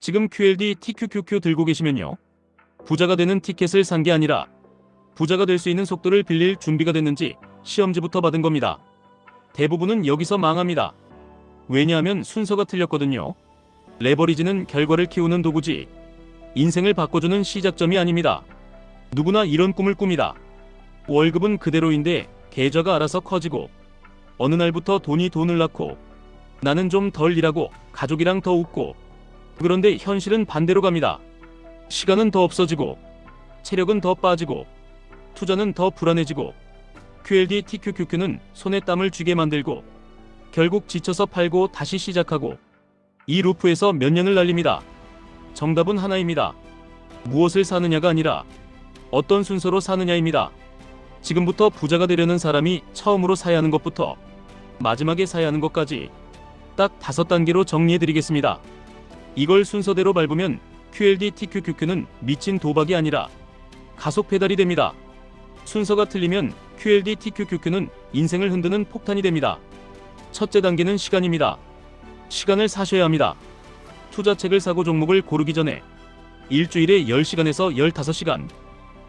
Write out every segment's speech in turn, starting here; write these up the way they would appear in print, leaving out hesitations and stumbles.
지금 QLD TQQQ 들고 계시면요. 부자가 되는 티켓을 산 게 아니라 부자가 될 수 있는 속도를 빌릴 준비가 됐는지 시험지부터 받은 겁니다. 대부분은 여기서 망합니다. 왜냐하면 순서가 틀렸거든요. 레버리지는 결과를 키우는 도구지 인생을 바꿔주는 시작점이 아닙니다. 누구나 이런 꿈을 꿉니다. 월급은 그대로인데 계좌가 알아서 커지고 어느 날부터 돈이 돈을 낳고 나는 좀 덜 일하고 가족이랑 더 웃고. 그런데 현실은 반대로 갑니다. 시간은 더 없어지고 체력은 더 빠지고 투자는 더 불안해지고 QLD TQQQ는 손에 땀을 쥐게 만들고 결국 지쳐서 팔고 다시 시작하고 이 루프에서 몇 년을 날립니다. 정답은 하나입니다. 무엇을 사느냐가 아니라 어떤 순서로 사느냐입니다. 지금부터 부자가 되려는 사람이 처음으로 사야 하는 것부터 마지막에 사야 하는 것까지 딱 5단계로 정리해드리겠습니다. 이걸 순서대로 밟으면 QLD TQQQ는 미친 도박이 아니라 가속 페달이 됩니다. 순서가 틀리면 QLD TQQQ는 인생을 흔드는 폭탄이 됩니다. 첫째 단계는 시간입니다. 시간을 사셔야 합니다. 투자책을 사고 종목을 고르기 전에 일주일에 10시간에서 15시간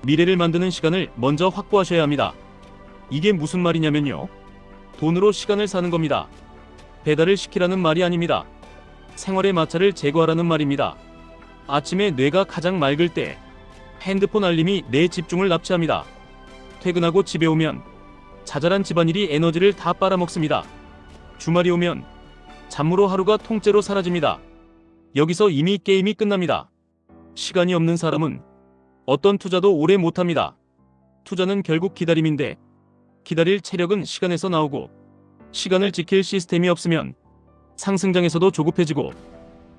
미래를 만드는 시간을 먼저 확보하셔야 합니다. 이게 무슨 말이냐면요. 돈으로 시간을 사는 겁니다. 배달을 시키라는 말이 아닙니다. 생활의 마찰을 제거하라는 말입니다. 아침에 뇌가 가장 맑을 때 핸드폰 알림이 내 집중을 납치합니다. 퇴근하고 집에 오면 자잘한 집안일이 에너지를 다 빨아먹습니다. 주말이 오면 잠으로 하루가 통째로 사라집니다. 여기서 이미 게임이 끝납니다. 시간이 없는 사람은 어떤 투자도 오래 못합니다. 투자는 결국 기다림인데 기다릴 체력은 시간에서 나오고 시간을 지킬 시스템이 없으면 상승장에서도 조급해지고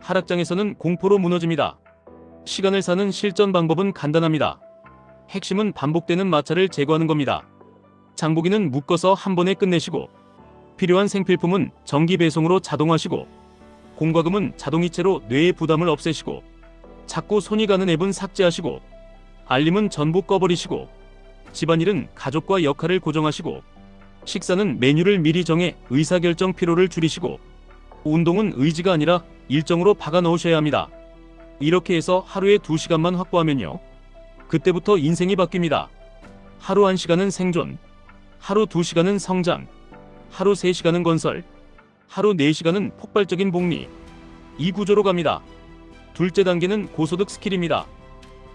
하락장에서는 공포로 무너집니다. 시간을 사는 실전 방법은 간단합니다. 핵심은 반복되는 마찰을 제거하는 겁니다. 장보기는 묶어서 한 번에 끝내시고 필요한 생필품은 정기 배송으로 자동화시고 공과금은 자동이체로 뇌의 부담을 없애시고 자꾸 손이 가는 앱은 삭제하시고 알림은 전부 꺼버리시고 집안일은 가족과 역할을 고정하시고 식사는 메뉴를 미리 정해 의사결정 피로를 줄이시고 운동은 의지가 아니라 일정으로 박아 넣으셔야 합니다. 이렇게 해서 하루에 2시간만 확보하면요. 그때부터 인생이 바뀝니다. 하루 1시간은 생존, 하루 2시간은 성장, 하루 3시간은 건설, 하루 4시간은 폭발적인 복리. 이 구조로 갑니다. 둘째 단계는 고소득 스킬입니다.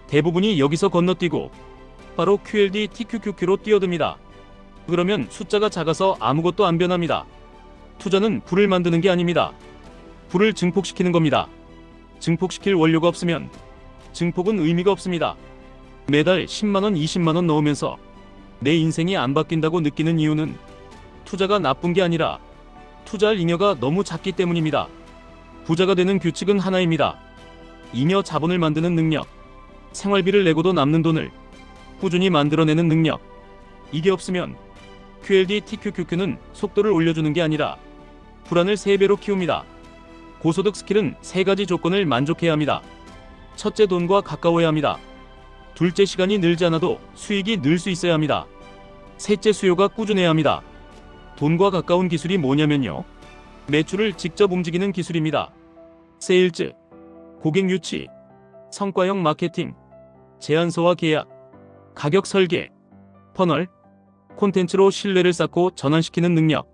대부분이 여기서 건너뛰고 바로 QLD TQQQ로 뛰어듭니다. 그러면 숫자가 작아서 아무것도 안 변합니다. 투자는 불을 만드는 게 아닙니다. 불을 증폭시키는 겁니다. 증폭시킬 원료가 없으면 증폭은 의미가 없습니다. 매달 10만원, 20만원 넣으면서 내 인생이 안 바뀐다고 느끼는 이유는 투자가 나쁜 게 아니라 투자할 잉여가 너무 작기 때문입니다. 부자가 되는 규칙은 하나입니다. 잉여 자본을 만드는 능력, 생활비를 내고도 남는 돈을 꾸준히 만들어내는 능력. 이게 없으면 QLD TQQQ는 속도를 올려주는 게 아니라 불안을 3배로 키웁니다. 고소득 스킬은 3가지 조건을 만족해야 합니다. 첫째, 돈과 가까워야 합니다. 둘째, 시간이 늘지 않아도 수익이 늘 수 있어야 합니다. 셋째, 수요가 꾸준해야 합니다. 돈과 가까운 기술이 뭐냐면요. 매출을 직접 움직이는 기술입니다. 세일즈, 고객 유치, 성과형 마케팅, 제안서와 계약, 가격 설계, 퍼널, 콘텐츠로 신뢰를 쌓고 전환시키는 능력.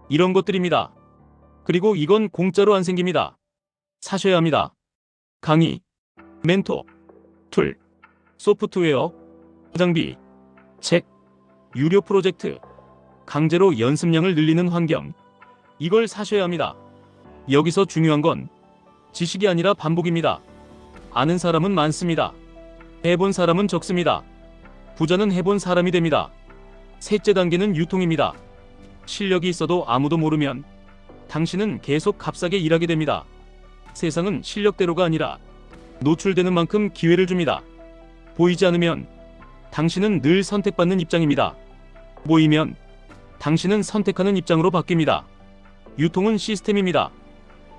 이런 것들입니다. 그리고 이건 공짜로 안 생깁니다. 사셔야 합니다. 강의, 멘토, 툴, 소프트웨어, 장비, 책, 유료 프로젝트, 강제로 연습량을 늘리는 환경. 이걸 사셔야 합니다. 여기서 중요한 건 지식이 아니라 반복입니다. 아는 사람은 많습니다. 해본 사람은 적습니다. 부자는 해본 사람이 됩니다. 셋째 단계는 유통입니다. 실력이 있어도 아무도 모르면 당신은 계속 값싸게 일하게 됩니다. 세상은 실력대로가 아니라 노출되는 만큼 기회를 줍니다. 보이지 않으면 당신은 늘 선택받는 입장입니다. 보이면 당신은 선택하는 입장으로 바뀝니다. 유통은 시스템입니다.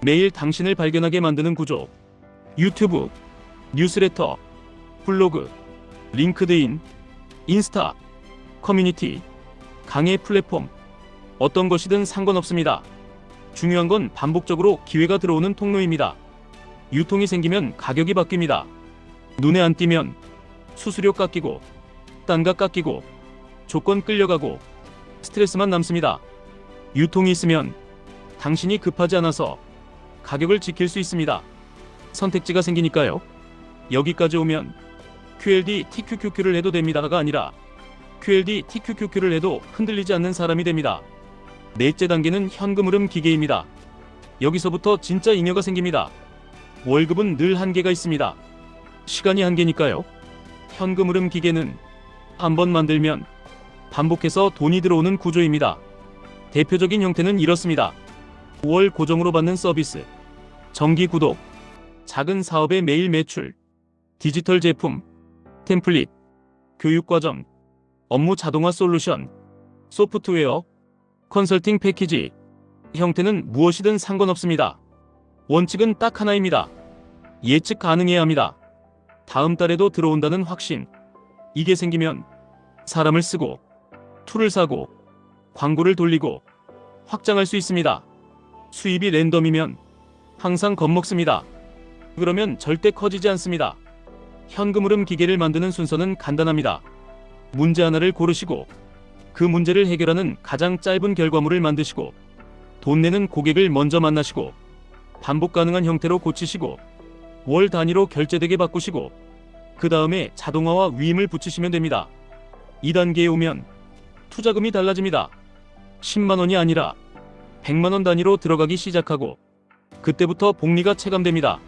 매일 당신을 발견하게 만드는 구조. 유튜브, 뉴스레터, 블로그, 링크드인, 인스타, 커뮤니티, 강의 플랫폼. 어떤 것이든 상관없습니다. 중요한 건 반복적으로 기회가 들어오는 통로입니다. 유통이 생기면 가격이 바뀝니다. 눈에 안 띄면 수수료 깎이고 단가 깎이고 조건 끌려가고 스트레스만 남습니다. 유통이 있으면 당신이 급하지 않아서 가격을 지킬 수 있습니다. 선택지가 생기니까요. 여기까지 오면 QLD TQQQ를 해도 됩니다가 아니라 QLD TQQQ를 해도 흔들리지 않는 사람이 됩니다. 넷째 단계는 현금 흐름 기계입니다. 여기서부터 진짜 잉여가 생깁니다. 월급은 늘 한계가 있습니다. 시간이 한계니까요. 현금 흐름 기계는 한번 만들면 반복해서 돈이 들어오는 구조입니다. 대표적인 형태는 이렇습니다. 월 고정으로 받는 서비스, 정기 구독, 작은 사업의 매일 매출, 디지털 제품, 템플릿, 교육과정, 업무 자동화 솔루션, 소프트웨어, 컨설팅 패키지. 형태는 무엇이든 상관없습니다. 원칙은 딱 하나입니다. 예측 가능해야 합니다. 다음 달에도 들어온다는 확신. 이게 생기면 사람을 쓰고 툴을 사고 광고를 돌리고 확장할 수 있습니다. 수입이 랜덤이면 항상 겁먹습니다. 그러면 절대 커지지 않습니다. 현금 흐름 기계를 만드는 순서는 간단합니다. 문제 하나를 고르시고 그 문제를 해결하는 가장 짧은 결과물을 만드시고 돈 내는 고객을 먼저 만나시고 반복 가능한 형태로 고치시고 월 단위로 결제되게 바꾸시고 그 다음에 자동화와 위임을 붙이시면 됩니다. 2단계에 오면 투자금이 달라집니다. 10만원이 아니라 100만원 단위로 들어가기 시작하고 그때부터 복리가 체감됩니다.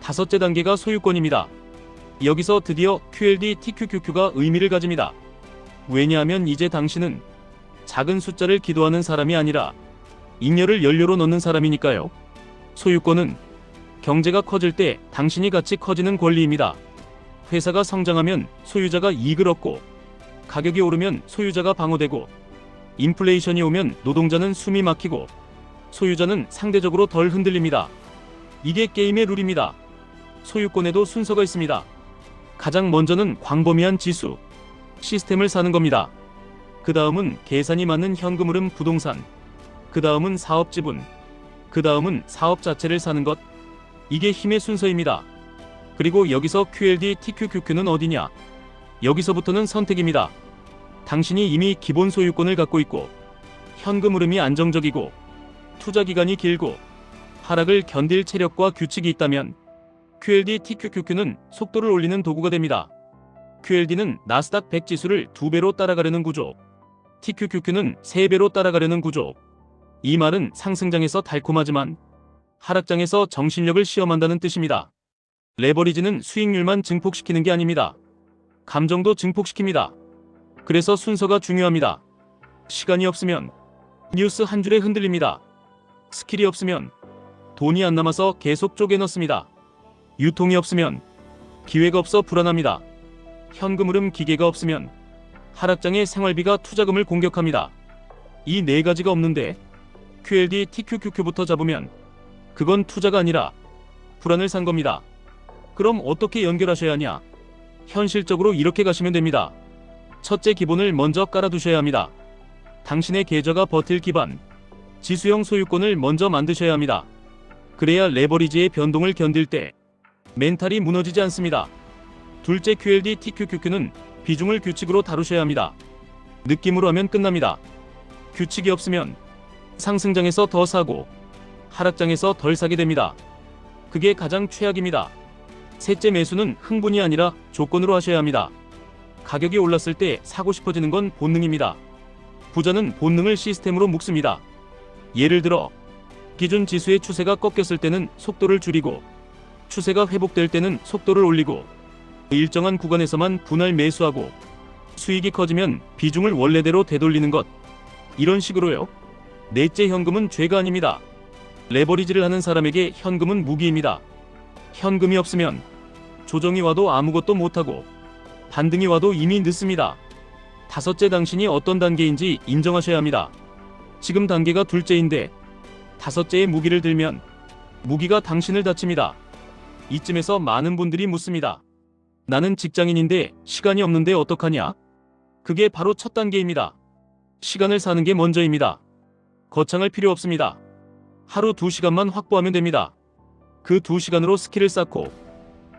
다섯째 단계가 소유권입니다. 여기서 드디어 QLD TQQQ가 의미를 가집니다. 왜냐하면 이제 당신은 작은 숫자를 기도하는 사람이 아니라 잉여를 연료로 넣는 사람이니까요. 소유권은 경제가 커질 때 당신이 같이 커지는 권리입니다. 회사가 성장하면 소유자가 이익을 얻고 가격이 오르면 소유자가 방어되고 인플레이션이 오면 노동자는 숨이 막히고 소유자는 상대적으로 덜 흔들립니다. 이게 게임의 룰입니다. 소유권에도 순서가 있습니다. 가장 먼저는 광범위한 지수, 시스템을 사는 겁니다. 그 다음은 계산이 맞는 현금 흐름 부동산, 그 다음은 사업 지분, 그 다음은 사업 자체를 사는 것. 이게 힘의 순서입니다. 그리고 여기서 QLD TQQQ는 어디냐? 여기서부터는 선택입니다. 당신이 이미 기본 소유권을 갖고 있고 현금 흐름이 안정적이고 투자 기간이 길고 하락을 견딜 체력과 규칙이 있다면 QLD TQQQ는 속도를 올리는 도구가 됩니다. QLD는 나스닥 100 지수를 2배로 따라가려는 구조, TQQQ는 3배로 따라가려는 구조. 이 말은 상승장에서 달콤하지만 하락장에서 정신력을 시험한다는 뜻입니다. 레버리지는 수익률만 증폭시키는 게 아닙니다. 감정도 증폭시킵니다. 그래서 순서가 중요합니다. 시간이 없으면 뉴스 한 줄에 흔들립니다. 스킬이 없으면 돈이 안 남아서 계속 쪼개 넣습니다. 유통이 없으면 기회가 없어 불안합니다. 현금 흐름 기계가 없으면 하락장의 생활비가 투자금을 공격합니다. 이 네 가지가 없는데 QLD TQQQ부터 잡으면 그건 투자가 아니라 불안을 산 겁니다. 그럼 어떻게 연결하셔야 하냐? 현실적으로 이렇게 가시면 됩니다. 첫째, 기본을 먼저 깔아두셔야 합니다. 당신의 계좌가 버틸 기반, 지수형 소유권을 먼저 만드셔야 합니다. 그래야 레버리지의 변동을 견딜 때 멘탈이 무너지지 않습니다. 둘째, QLD TQQQ는 비중을 규칙으로 다루셔야 합니다. 느낌으로 하면 끝납니다. 규칙이 없으면 상승장에서 더 사고 하락장에서 덜 사게 됩니다. 그게 가장 최악입니다. 셋째, 매수는 흥분이 아니라 조건으로 하셔야 합니다. 가격이 올랐을 때 사고 싶어지는 건 본능입니다. 부자는 본능을 시스템으로 묶습니다. 예를 들어 기준 지수의 추세가 꺾였을 때는 속도를 줄이고 추세가 회복될 때는 속도를 올리고 일정한 구간에서만 분할 매수하고 수익이 커지면 비중을 원래대로 되돌리는 것. 이런 식으로요. 넷째, 현금은 죄가 아닙니다. 레버리지를 하는 사람에게 현금은 무기입니다. 현금이 없으면 조정이 와도 아무것도 못하고 반등이 와도 이미 늦습니다. 다섯째, 당신이 어떤 단계인지 인정하셔야 합니다. 지금 단계가 둘째인데 다섯째의 무기를 들면 무기가 당신을 다칩니다. 이쯤에서 많은 분들이 묻습니다. 나는 직장인인데 시간이 없는데 어떡하냐? 그게 바로 첫 단계입니다. 시간을 사는 게 먼저입니다. 거창할 필요 없습니다. 하루 2시간만 확보하면 됩니다. 그 2시간으로 스킬을 쌓고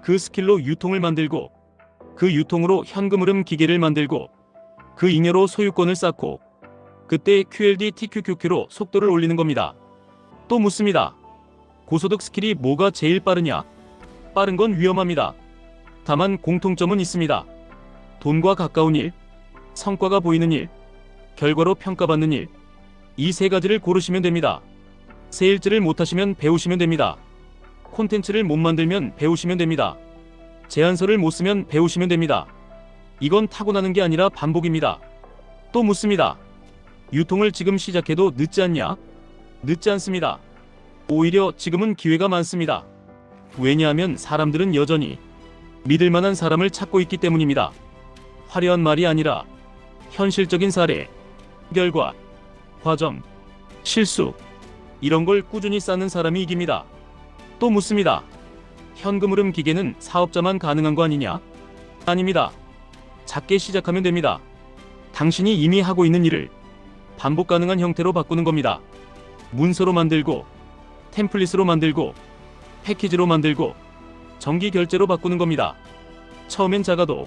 그 스킬로 유통을 만들고 그 유통으로 현금 흐름 기계를 만들고 그 잉여로 소유권을 쌓고 그때 QLD TQQQ로 속도를 올리는 겁니다. 또 묻습니다. 고소득 스킬이 뭐가 제일 빠르냐? 빠른 건 위험합니다. 다만 공통점은 있습니다. 돈과 가까운 일, 성과가 보이는 일, 결과로 평가받는 일. 이 세 가지를 고르시면 됩니다. 세일즈를 못하시면 배우시면 됩니다. 콘텐츠를 못 만들면 배우시면 됩니다. 제안서를 못 쓰면 배우시면 됩니다. 이건 타고나는 게 아니라 반복입니다. 또 묻습니다. 유통을 지금 시작해도 늦지 않냐? 늦지 않습니다. 오히려 지금은 기회가 많습니다. 왜냐하면 사람들은 여전히 믿을 만한 사람을 찾고 있기 때문입니다. 화려한 말이 아니라 현실적인 사례, 결과, 과정, 실수 이런 걸 꾸준히 쌓는 사람이 이깁니다. 또 묻습니다. 현금 흐름 기계는 사업자만 가능한 거 아니냐? 아닙니다. 작게 시작하면 됩니다. 당신이 이미 하고 있는 일을 반복 가능한 형태로 바꾸는 겁니다. 문서로 만들고 템플릿으로 만들고 패키지로 만들고 정기 결제로 바꾸는 겁니다. 처음엔 작아도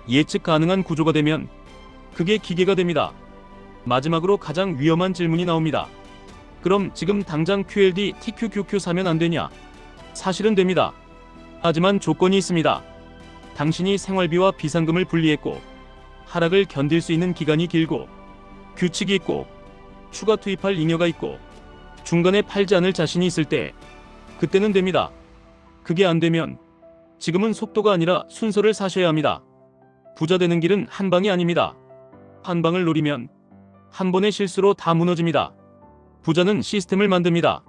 예측 가능한 구조가 되면 그게 기계가 됩니다. 마지막으로 가장 위험한 질문이 나옵니다. 그럼 지금 당장 QLD TQQQ 사면 안 되냐? 사실은 됩니다. 하지만 조건이 있습니다. 당신이 생활비와 비상금을 분리했고 하락을 견딜 수 있는 기간이 길고 규칙이 있고 추가 투입할 잉여가 있고 중간에 팔지 않을 자신이 있을 때 그때는 됩니다. 그게 안 되면 지금은 속도가 아니라 순서를 사셔야 합니다. 부자 되는 길은 한 방이 아닙니다. 한 방을 노리면 한 번의 실수로 다 무너집니다. 부자는 시스템을 만듭니다.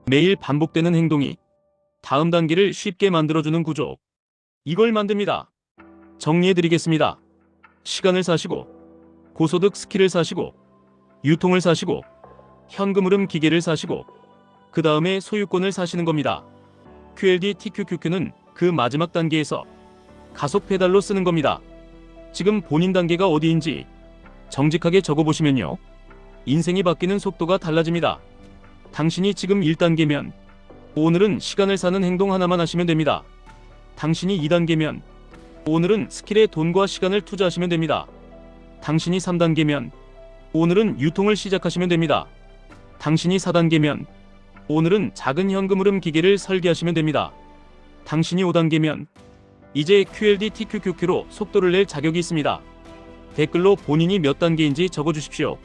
매일 반복되는 행동이 다음 단계를 쉽게 만들어주는 구조. 이걸 만듭니다. 정리해드리겠습니다. 시간을 사시고 고소득 스킬을 사시고 유통을 사시고 현금 흐름 기계를 사시고 그 다음에 소유권을 사시는 겁니다. QLD TQQQ는 그 마지막 단계에서 가속 페달로 쓰는 겁니다. 지금 본인 단계가 어디인지 정직하게 적어보시면요. 인생이 바뀌는 속도가 달라집니다. 당신이 지금 1단계면 오늘은 시간을 사는 행동 하나만 하시면 됩니다. 당신이 2단계면 오늘은 스킬에 돈과 시간을 투자하시면 됩니다. 당신이 3단계면 오늘은 유통을 시작하시면 됩니다. 당신이 4단계면 오늘은 작은 현금 흐름 기계를 설계하시면 됩니다. 당신이 5단계면 이제 QLD TQQQ로 속도를 낼 자격이 있습니다. 댓글로 본인이 몇 단계인지 적어주십시오.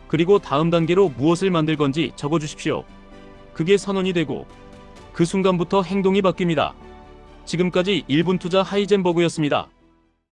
그리고 다음 단계로 무엇을 만들 건지 적어주십시오. 그게 선언이 되고 그 순간부터 행동이 바뀝니다. 지금까지 1분 투자 하이젠버그였습니다.